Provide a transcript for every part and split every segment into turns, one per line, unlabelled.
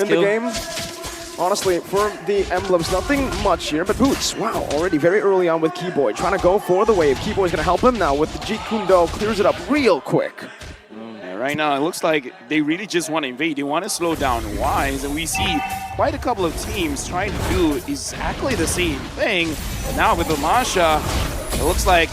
in the game. Honestly, for the emblems, nothing much here, but Boots, wow, already very early on with Keyboy, trying to go for the wave. Keyboy's gonna help him now with the Jeet Kune Do, clears it up real quick.
Yeah, right now, it looks like they really just want to invade. They want to slow down Wise, and we see quite a couple of teams trying to do exactly the same thing. But now with the Masha, it looks like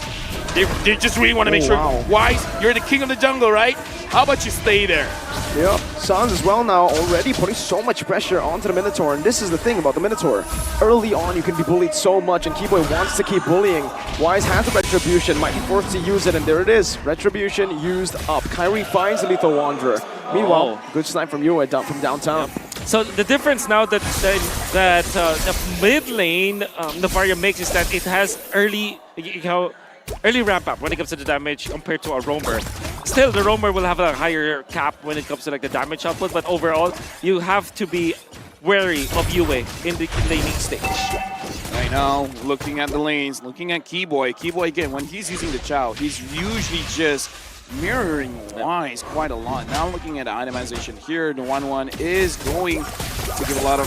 they just really want to make sure, Wise, you're the king of the jungle, right? How about you stay there?
Yep, Sans as well now already putting so much pressure onto the Minotaur, and this is the thing about the Minotaur. Early on you can be bullied so much, and Keyboy wants to keep bullying. Wise has the Retribution, might be forced to use it, and there it is. Retribution used up. Kyrie finds the Lethal Wanderer. Meanwhile, good snipe from you from downtown.
So the difference now that the mid lane Navaria makes is that it has early ramp up when it comes to the damage compared to a roamer. Still, the roamer will have a higher cap when it comes to like the damage output, but overall, you have to be wary of Yue in the laning stage.
Right now, looking at the lanes, looking at Keyboy. Keyboy, again, when he's using the Chow, he's usually just mirroring Wise quite a lot. Now looking at the itemization here, the 1-1 is going to give a lot of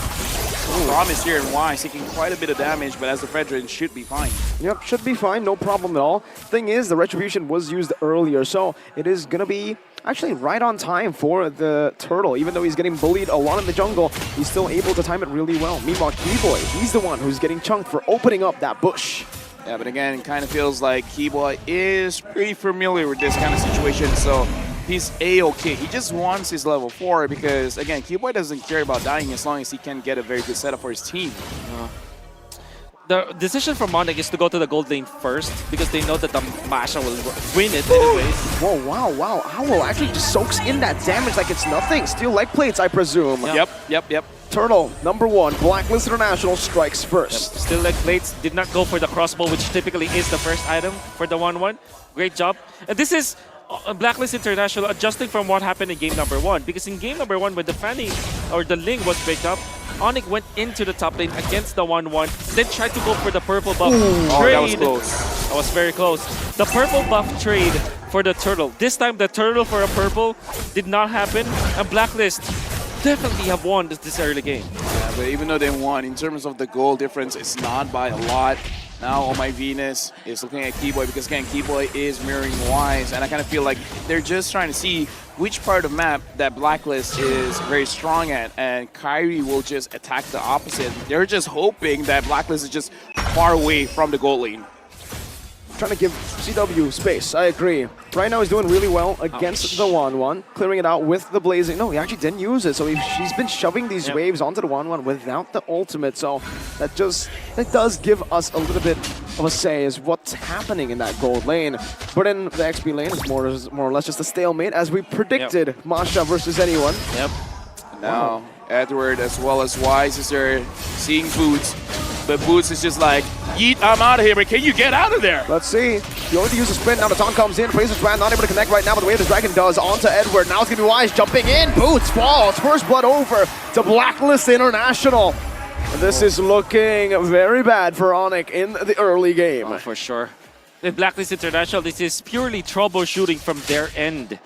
promise here, and Wise taking quite a bit of damage, but as the Fredrin should be fine.
Yep, should be fine, no problem at all. Thing is, the Retribution was used earlier, so it is gonna be actually right on time for the Turtle. Even though he's getting bullied a lot in the jungle, he's still able to time it really well. Meanwhile, Keyboy, he's the one who's getting chunked for opening up that bush.
Yeah, but again, it kind of feels like Keyboy is pretty familiar with this kind of situation, so he's A-okay. He just wants his level 4 because, again, Keyboy doesn't care about dying as long as he can get a very good setup for his team.
The decision from ONIC is to go to the gold lane first because they know that the Masha will win it anyways.
Whoa, wow. Owl actually just soaks in that damage like it's nothing. Steel leg plates, I presume.
Yep.
Turtle, #1, Blacklist International strikes first.
Still leg plates did not go for the crossbow, which typically is the first item for the 1-1. Great job. And this is Blacklist International adjusting from what happened in game #1. Because in game #1, when the Fanny or the Ling was picked up, ONIC went into the top lane against the 1-1, then tried to go for the purple buff trade.
That was close.
That was very close. The purple buff trade for the Turtle. This time, the Turtle for a purple did not happen, and Blacklist definitely have won this early game.
Yeah, but even though they won, in terms of the goal difference, it's not by a lot. Now, Oh My Venus is looking at Keyboy because, again, Keyboy is mirroring Wise, and I kind of feel like they're just trying to see which part of map that Blacklist is very strong at, and Kyrie will just attack the opposite. They're just hoping that Blacklist is just far away from the gold lane.
Trying to give CW space, I agree. Right now he's doing really well against the 1-1, clearing it out with the blazing. No, he actually didn't use it, so he's been shoving these waves onto the 1-1 without the ultimate, so that does give us a little bit of a say as what's happening in that gold lane. But in the XP lane, it's more or less just a stalemate, as we predicted. Masha versus anyone.
Now, Edward as well as Wise is there seeing Boots. But Boots is just like, yeet, I'm out of here, but can you get out of there?
Let's see. You only use a sprint. Now the taunt comes in. Fraser's Brand not able to connect right now, but the way the Dragon does onto Edward. Now it's going to be Wise jumping in. Boots falls. First blood over to Blacklist International. And this is looking very bad for ONIC in the early game.
Oh, for sure. With Blacklist International, this is purely troubleshooting from their end.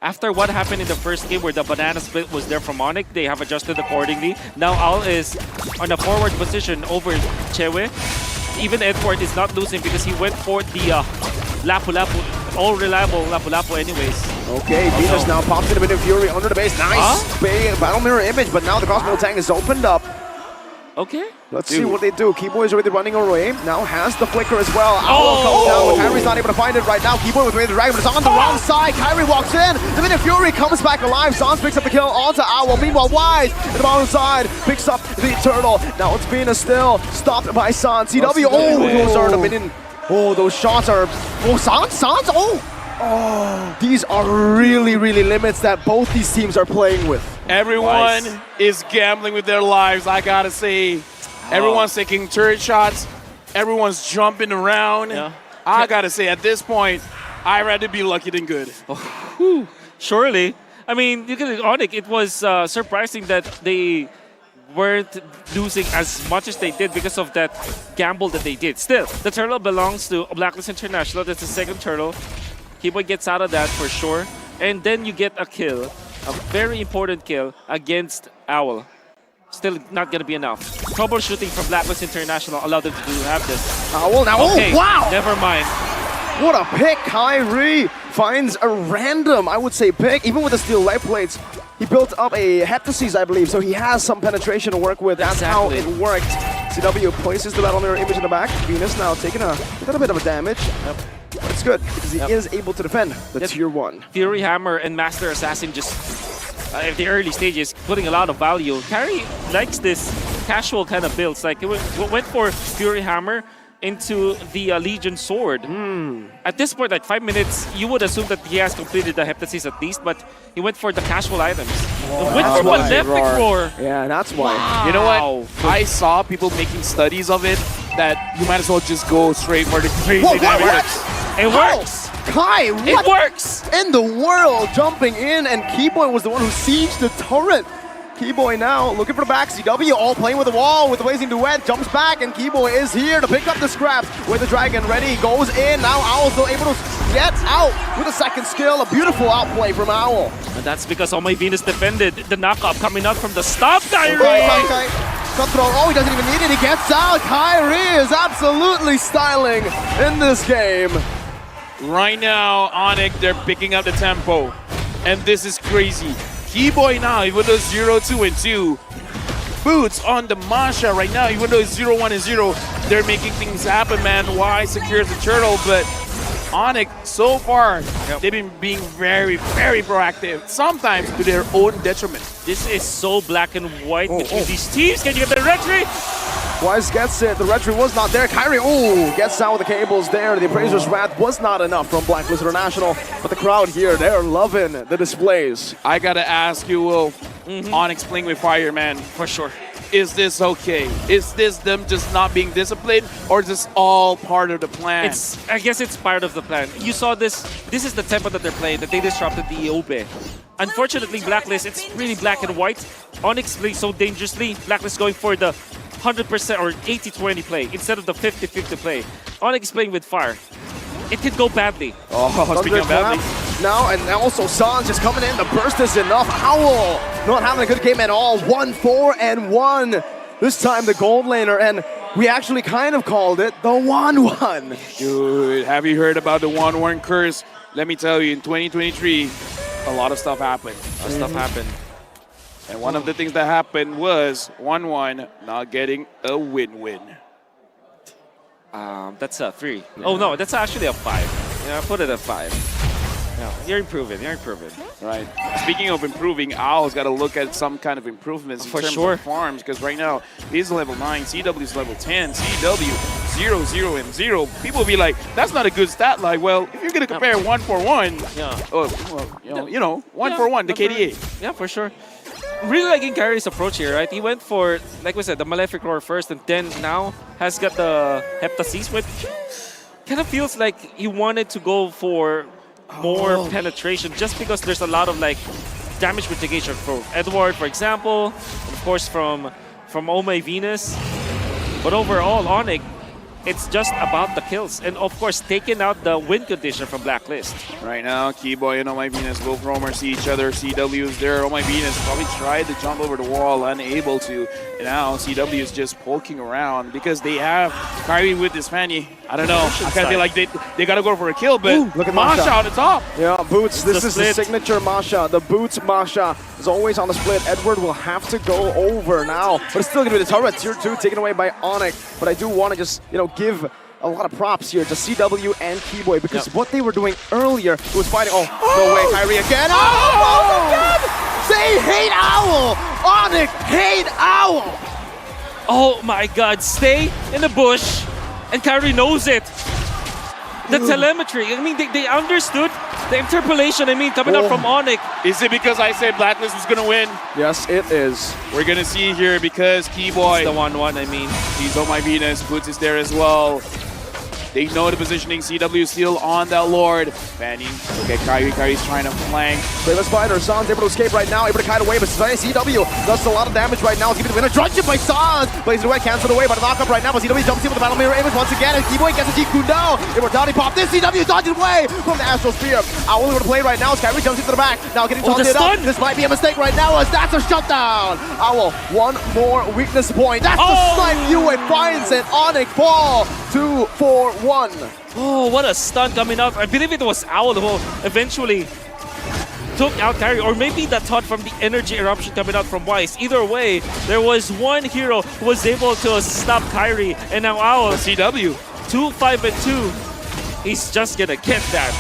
After what happened in the first game where the banana split was there from ONIC, they have adjusted accordingly. Now Owl is on a forward position over Chewe. Even Edward is not losing because he went for the Lapu-Lapu, all reliable Lapu-Lapu anyways.
Okay, Venus now pops in a bit of Fury under the base. Nice big battle mirror image, but now the Cosmo Tank is opened up.
Okay.
Let's see what they do. Keyboy is already running away. Now has the flicker as well. Owl comes down, but Kyrie's not able to find it right now. Keyboy with Way of the Dragon, but it's on the wrong side. Kyrie walks in. The minute Fury comes back alive. Sans picks up the kill onto Owl. Meanwhile, Wise in the bottom side picks up the Turtle. Now it's Venus still stopped by Sans. CW. Oh, those are the minion. Oh, those shots are. Oh, Sans. Oh, these are really limits that both these teams are playing with.
Everyone is gambling with their lives, I gotta say. Everyone's taking turret shots. Everyone's jumping around. I gotta say, at this point, I'd rather be lucky than good.
Surely. I mean, you can ONIC, it was surprising that they weren't losing as much as they did because of that gamble that they did. Still, the Turtle belongs to Blacklist International. That's the second Turtle. Keyboy gets out of that for sure. And then you get a kill, a very important kill against Owl. still not going to be enough. Troubleshooting from BLACKLIST International allowed them to have this.
Owl now.
Okay,
Oh, wow!
never mind.
What a pick! Kyrie finds a random, I would say, pick. Even with the steel light plates, he built up a heptasis, I believe, so he has some penetration to work with. That's how it worked. CW places the battle mirror image in the back. Venus now taking a little bit of a damage.
Yep.
But it's good because he is able to defend the tier 1.
Fury Hammer and Master Assassin just, at the early stages, putting a lot of value. Carry likes this casual kind of builds. Like, it went for Fury Hammer into the Legion Sword. At this point, like 5 minutes, you would assume that he has completed the heptasis at least, but he went for the casual items. Went for Malefic Roar.
Yeah, that's why.
Wow.
You know what? I saw people making studies of it that you might as well just go straight for the crazy
Whoa, what?
damage.
It works.
Kai, what
It works.
in the world? Jumping in, and Keyboy was the one who sieged the turret. Keyboy now looking for the back. CW all playing with the wall with the Blazing Duet. Jumps back, and Keyboy is here to pick up the scraps with the Dragon ready. Goes in. Now Owl still able to get out with a second skill. A beautiful outplay from Owl.
And that's because All My Venus defended the knockup coming out from the stop, Kyrie.
Cutthroat, oh, he doesn't even need it. He gets out. Kyrie is absolutely styling in this game.
Right now, ONIC, they're picking up the tempo. And this is crazy. Keyboy now, even though 0-2 and 2. Boots on the Masha right now, even though it's 0-1 and 0. They're making things happen, man. Y secures the turtle, but ONIC, so far, they've been being very, very proactive. Sometimes to their own detriment.
This is so black and white between these teams. Can you get the retry?
Wise gets it. The retry was not there. Kyrie, gets out with the cables there. The Appraiser's Wrath was not enough from BLACKLIST International. But the crowd here, they're loving the displays.
I gotta ask you, Will, ONIC playing with fire, man.
For sure.
Is this okay? Is this them just not being disciplined, or is this all part of the plan?
I guess it's part of the plan. You saw this. This is the tempo that they're playing, that they disrupted the Obe. Unfortunately, BLACKLIST, it's really black and white. ONIC plays so dangerously. BLACKLIST going for the 100% or 80-20 play instead of the 50-50 play. ONIC is playing with fire. It could go badly.
Oh, speaking of badly.
Now, and also Sans just coming in. The burst is enough. Owl not having a good game at all. 1-4-1. This time the gold laner, and we actually kind of called it the 1-1.
Dude, have you heard about the 1-1 curse? Let me tell you, in 2023, a lot of stuff happened. And one of the things that happened was 1-1 not getting a win-win.
That's a 3. Yeah. Oh no, that's actually a 5. Yeah, put it at 5. Yeah, you're improving.
Right. Speaking of improving, Owl's got to look at some kind of improvements in terms of farms, because right now he's level 9, CW's level 10, CW 0, 0, and 0. People will be like, that's not a good stat line. Well, if you're going to compare 1-4-1, 1-4-1, the KDA.
Yeah, for sure. Really liking Kyrie's approach here, right? He went for, like we said, the Malefic Roar first, and then now has got the Heptasis, which kind of feels like he wanted to go for more penetration, just because there's a lot of like damage mitigation from Edward, for example, and of course from Oh My Venus. But overall, ONIC, it's just about the kills, and of course taking out the win condition from BLACKLIST.
Right now, Keyboy and Oh My Venus, Wolf Roamer see each other. CW is there. Oh My Venus probably tried to jump over the wall, unable to. And now CW is just poking around because they have Kyrie with this Fanny. I don't know. I kind of feel like they got to go for a kill, but
look at
Masha on the top.
Yeah, Boots. This is the
split.
signature Masha. The Boots Masha is always on the split. Edward will have to go over now, but it's still going to be the turret. Tier 2 taken away by ONIC. But I do want to just, give a lot of props here to CW and Keyboy, because what they were doing earlier was fighting. Oh, no way, Kyrie again. Oh, again! They hate Owl! ONIC hate Owl!
Oh my god, stay in the bush, and Kyrie knows it. The telemetry, I mean, they understood the interpolation, coming up from ONIC.
Is it because I said BLACKLIST was going to win?
Yes, it is.
We're going to see here because Keyboy.
It's the 1-1,
He's Oh My Venus. Boots is there as well. They know the positioning. CW still on that Lord. Fanning. Look at Kyrie. Kyrie's trying to flank.
Bravest Spider, Sans able to escape right now, able to kite away, but CW does a lot of damage right now. Keeping the winner, drudged by Sans. Plays it away, cancelled away by the knockup right now, but CW jumps in with the Battle Mirror image once again, and Keyboy gets a G down. Immortality pop this, CW dodges away from the Astral Spear. Owl able to play right now, Kyrie jumps into the back, now getting taunted up. This might be a mistake right now, as that's a shutdown. Owl, one more weakness point. That's the snipe you and finds it. ONIC fall 2-4-1.
Oh, what a stun coming out. I believe it was Owl who eventually took out Kyrie, or maybe that taunt from the energy eruption coming out from Wise. Either way, there was one hero who was able to stop Kyrie, and now Owl,
CW.
2-5-2. He's just gonna get that.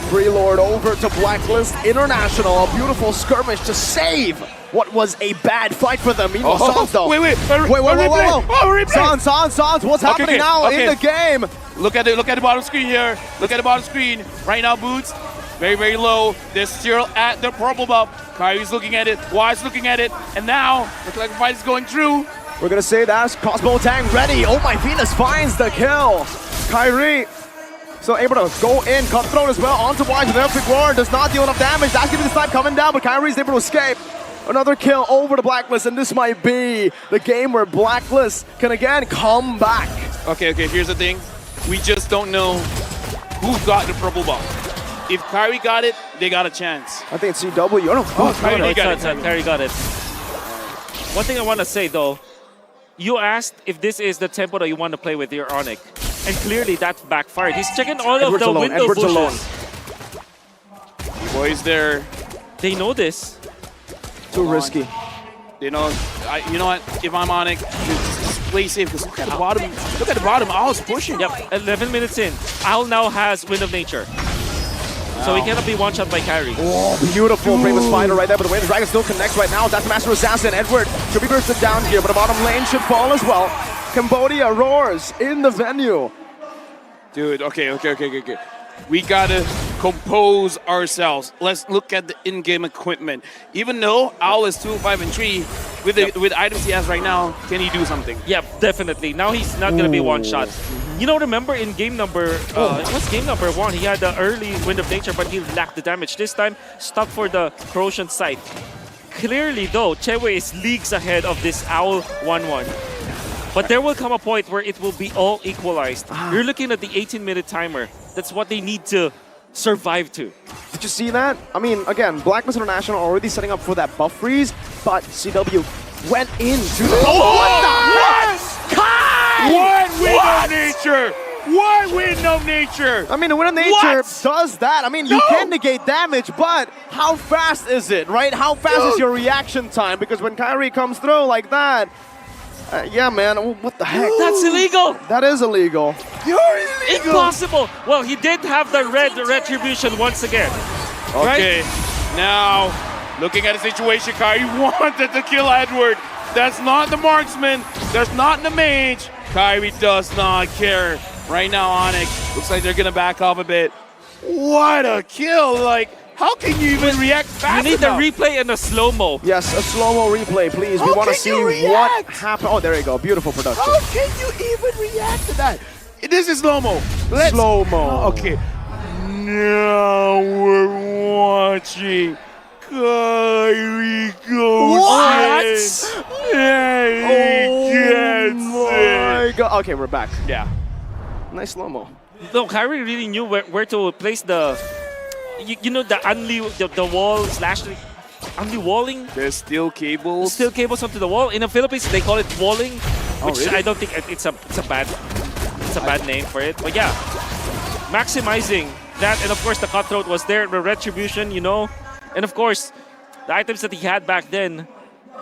Free Lord over to Blacklist International. A beautiful skirmish to save what was a bad fight for them. Meanwhile, Sans though.
Wait.
Whoa. Sans, what's happening now in the game?
Look at the bottom screen here. Look at the bottom screen. Right now, Boots, very, very low. They're still at the purple buff. Kyrie's looking at it. Wise looking at it. And now, looks like the fight is going through.
We're gonna say that's Crossbow Tang ready. Oh my Venus finds the kill. Kyrie still able to go in, Cutthroat as well, onto Wise with Epic Roar, does not deal enough damage. That's gonna be the snipe coming down, but Kyrie's able to escape. Another kill over to Blacklist, and this might be the game where Blacklist can again come back.
Okay, here's the thing. We just don't know who got the purple buff. If Kyrie got it, they got a chance.
I think it's CW.
Kyrie got it.
Kyrie got it. One thing I want to say though, you asked if this is the tempo that you want to play with your ONIC, and clearly that backfired. He's checking all
Edward's
of the
alone.
window
Edward's
bushes.
alone.
Boys there.
They know this.
Too risky.
You know what? If I'm ONIC, just play safe. Because look at the bottom. Look at the bottom. Owl's pushing.
Yep, 11 minutes in. Owl now has Wind of Nature. So he cannot be one-shot by Kyrie.
Oh, beautiful Bravest Spider right there, but the Wind Dragon still connects right now. That's the Master Assassin. Edward should be bursted down here, but the bottom lane should fall as well. Cambodia roars in the venue.
Dude, okay. We gotta compose ourselves. Let's look at the in-game equipment. Even though Owl is 2-5-3, with the items he has right now, can he do something?
Yeah, definitely. Now he's not gonna be one-shot. You know, remember in game number, what's game number 1? He had the early Wind of Nature, but he lacked the damage. This time, stuck for the Corrosion Sight. Clearly, though, Chewe is leagues ahead of this Owl 1-1. But there will come a point where it will be all equalized. You're looking at the 18-minute timer. That's what they need to survive to.
Did you see that? I mean, again, Blacklist International already setting up for that buff freeze, but CW went into the...
What the
heck? Kai!
One Wind of Nature! One Wind of Nature!
I mean, the Wind of Nature does that. I mean, you can negate damage, but how fast is it, right? How fast is your reaction time? Because when Kyrie comes through like that, yeah, man, what the heck?
That's illegal!
That is illegal.
You're illegal!
Impossible! Well, he did have the red retribution once again.
Okay, now, looking at the situation, Kyrie wanted to kill Edward. That's not the marksman. That's not the mage. Kyrie does not care. Right now, ONIC, looks like they're going to back off a bit. What a kill! Like, how can you even react fast
You need
enough?
the replay and the slow-mo.
Yes, a slow-mo replay, please. We want to see what happened. Oh, there you go. Beautiful production.
How can you even react to that? This is slow-mo.
Slow-mo.
Okay. Now we're watching Kyrie go.
What?
Yeah,
my God. Okay, we're back.
Yeah.
Nice slow-mo.
No, Kyrie really knew where to place the... You know, the wall slash... Unli-walling?
There's steel cables.
Steel cables onto the wall. In the Philippines, they call it walling, which
really?
I don't think it's a bad name for it. But yeah, maximizing that, and of course the Cutthroat was there, the retribution, you know, and of course the items that he had back then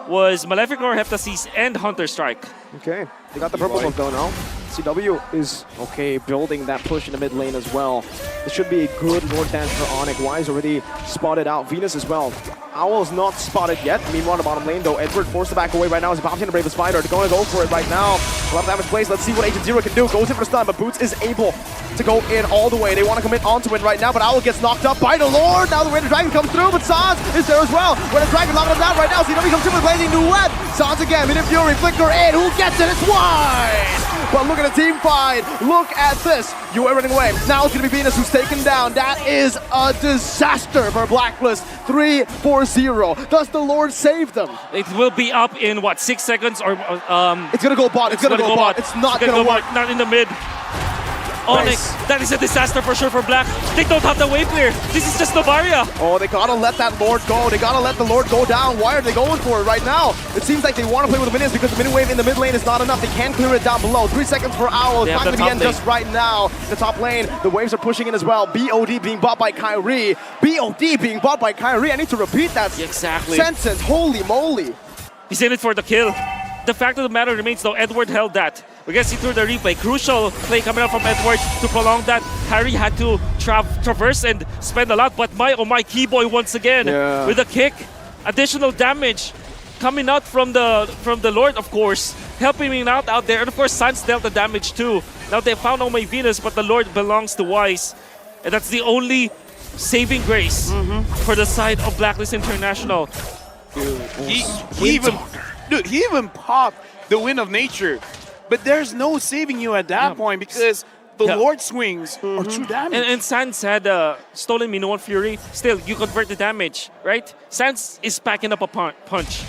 was Malefic Roar, Heptasis, and Hunter Strike.
Okay, they got the purple one though now. CW is, okay, building that push in the mid lane as well. This should be a good Lord Dance for ONIC. Wise already spotted out. Venus as well. Owl's not spotted yet. Meanwhile, the bottom lane though, Edward forced to back away right now. He's about to Bravest Spider. They're going to go for it right now. A lot of damage placed. Let's see what Agent Zero can do. Goes in for the stun, but Boots is able to go in all the way. They want to commit onto it right now, but Owl gets knocked up by the Lord. Now the Wind Dragon comes through, but Sans is there as well. Wind Dragon knocking him down right now. CW comes in with Blazing Duet. Sans again, Mid Fury, Flicker in. Who gets it? It's Wise! but look at the team fight. Look at this. You are running away. Now it's going to be Venus who's taken down. That is a disaster for Blacklist. 3-4-0. Does the Lord save them?
It will be up in what, 6 seconds or
It's going to go bot. It's going to go bot. It's not going to work.
Bot, not in the mid. ONIC, that is a disaster for sure for Black. They don't have the wave clear. This is just Novaria.
Oh, they gotta let that Lord go. They gotta let the Lord go down. Why are they going for it right now? It seems like they want to play with the minions because the mini wave in the mid lane is not enough. They can't clear it down below. 3 seconds for Owl. It's not gonna be end just right now. The top lane, the waves are pushing in as well. BOD being bought by Kyrie. BOD being bought by Kyrie. I need to repeat that sentence. Holy moly.
He's in it for the kill. The fact of the matter remains though, Edward held that. We can see through the replay. Crucial play coming out from Edward to prolong that. Harry had to traverse and spend a lot, but oh my, Keyboy once again with a kick. Additional damage coming out from the Lord, of course, helping him out there. And of course, Sans dealt the damage too. Now they found Oh My Venus, but the Lord belongs to Wise. And that's the only saving grace for the side of Blacklist International.
Dude, he even popped the Wind of Nature. But there's no saving you at that point because the Lord swings are true damage.
And Sans had stolen Minoan Fury. Still, you convert the damage, right? Sans is packing up a punch.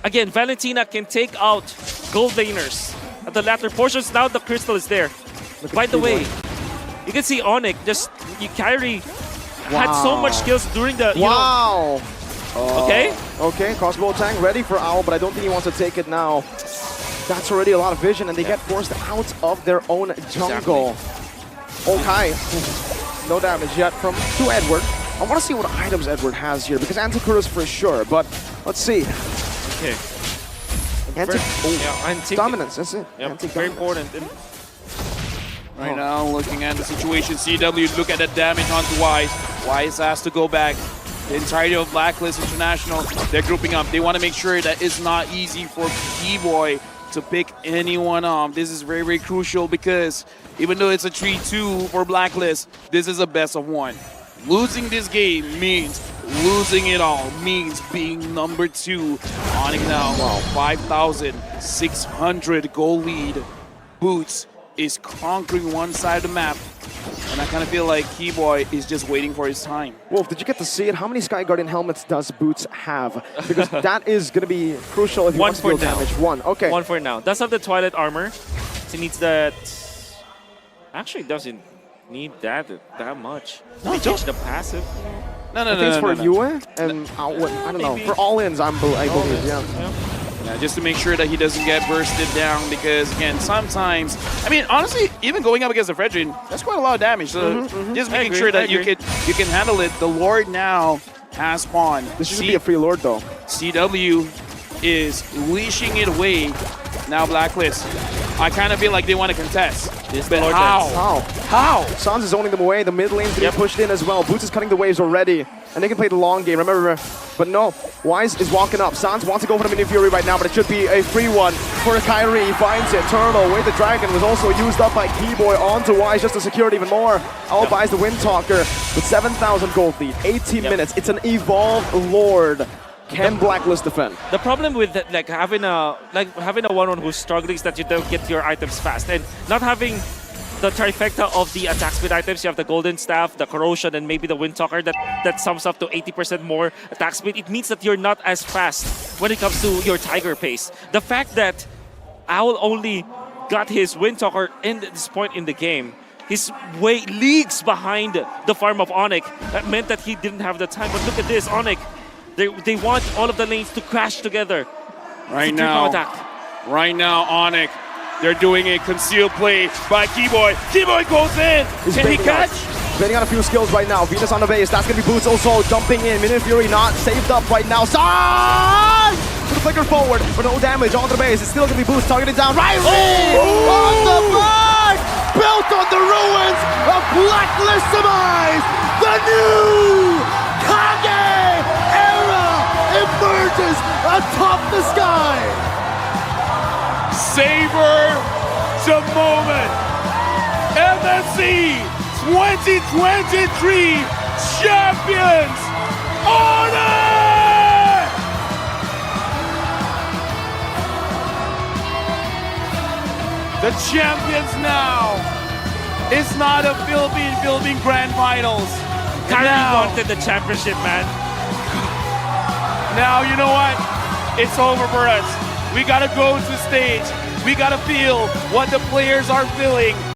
Again, Valentina can take out gold laners at the latter portions. Now the crystal is there. By the way, you can see ONIC Kyrie had so much skills during the
Okay, crossbow tank ready for Owl, but I don't think he wants to take it now. That's already a lot of vision, and they get forced out of their own jungle. Okay, no damage yet from Edward. I want to see what items Edward has here, because Anticuras for sure, but let's see.
Okay.
Dominance, that's it.
Yep, very important.
Right now, looking at the situation, CW, look at the damage onto Wise. Wise has to go back. The entirety of Blacklist International, they're grouping up. They want to make sure that it's not easy for B-Boy to pick anyone up. This is very, very crucial because even though it's a 3-2 for Blacklist, this is a best of one. Losing this game means losing it all, means being number 2. ONIC now, 5,600 goal lead. Boots is conquering one side of the map. And I kind of feel like Keyboy is just waiting for his time.
Wolf, did you get to see it? How many Sky Guardian helmets does Boots have? Because that is going to be crucial if he wants to deal damage. One, okay.
One for now. Does have the Twilight armor. He needs that. Actually, doesn't need that much.
No,
he changed the passive.
No.
I think it's for Yue and I don't know. For all-ins, I believe,
Yeah, just to make sure that he doesn't get bursted down because, again, sometimes, I mean, honestly, even going up against the Fredrin, that's quite a lot of damage. So just making sure that you can handle it. The Lord now has spawn.
This should be a free Lord, though.
CW is wishing it away. Now Blacklist. I kind of feel like they want to contest. But how?
Sans is owning them away. The mid lane's getting pushed in as well. Boots is cutting the waves already. And they can play the long game, remember. But no, Wise is walking up. Sans wants to go for the Mini Fury right now, but it should be a free one for Kyrie. He finds it. Turtle with the Dragon was also used up by Keyboy onto Wise just to secure it even more. Owl buys the Wind Talker with 7,000 gold lead, 18 minutes. It's an evolved Lord. Can Blacklist defend?
The problem with that, having a 1-1 who's struggling is that you don't get your items fast, and not having the trifecta of the attack speed items. You have the Golden Staff, the Corrosion, and maybe the Wind Talker that sums up to 80% more attack speed. It means that you're not as fast when it comes to your Tiger pace. The fact that Owl only got his Wind Talker in this point in the game, he's way leagues behind the farm of ONIC. That meant that he didn't have the time. But look at this, ONIC. They want all of the lanes to crash together.
Right now, ONIC, they're doing a concealed play by Keyboy. Keyboy goes in. Can he catch?
Betting on a few skills right now. Venus on the base. That's going to be Boots also jumping in. Minion Fury not saved up right now. Sans! To the flicker forward, but no damage on the base. It's still going to be Boots targeted down. Riley! On the back! Built on the ruins of Blacklist Demise! The new Kage era emerges atop the sky!
Savor the moment! MSC 2023 champions! ONIC! The The champions now. It's not a Philippine Grand Finals.
Kyrie
Now-
wanted the championship, man.
Now, you know what? It's over for us. We gotta go to the stage. We gotta feel what the players are feeling.